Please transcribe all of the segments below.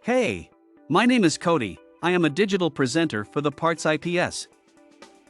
Hey! My name is Cody. I am a digital presenter for the PartsIPS.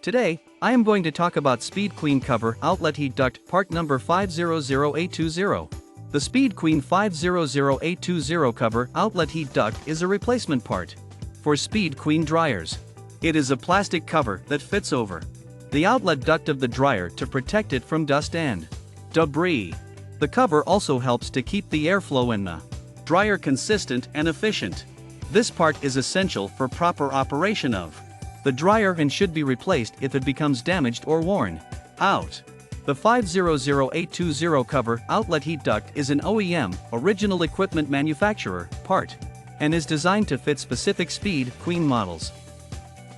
Today, I am going to talk about Speed Queen Cover Outlet-HEAT Duct part number 500820. The Speed Queen 500820 cover outlet-heat duct is a replacement part for Speed Queen dryers. It is a plastic cover that fits over the outlet duct of the dryer to protect it from dust and debris. The cover also helps to keep the airflow in the dryer consistent and efficient. This part is essential for proper operation of the dryer and should be replaced if it becomes damaged or worn out. The 500820 cover outlet-heat duct is an OEM original equipment manufacturer part and is designed to fit specific Speed Queen models.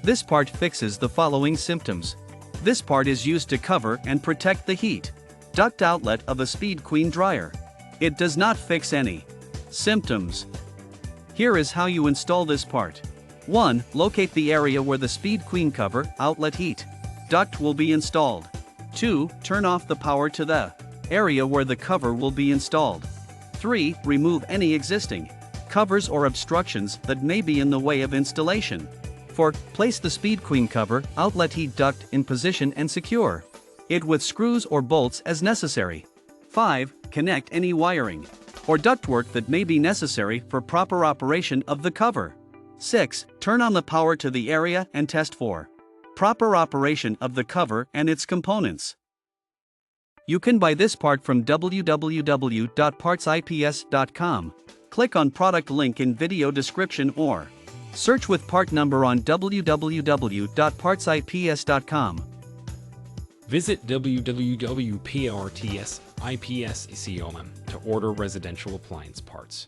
This part fixes the following symptoms. This part is used to cover and protect the heat duct outlet of a Speed Queen dryer. It does not fix any symptoms. Here is how you install this part. 1. Locate the area where the Speed Queen cover outlet-heat duct will be installed. 2. Turn off the power to the area where the cover will be installed. 3. Remove any existing covers or obstructions that may be in the way of installation. 4. Place the Speed Queen cover outlet-heat duct in position and secure it with screws or bolts as necessary. 5. Connect any wiring or ductwork that may be necessary for proper operation of the cover. 6. Turn on the power to the area and test for proper operation of the cover and its components. You can buy this part from www.partsips.com. Click on product link in video description or search with part number on www.partsips.com. Visit www.partsips.com to order residential appliance parts.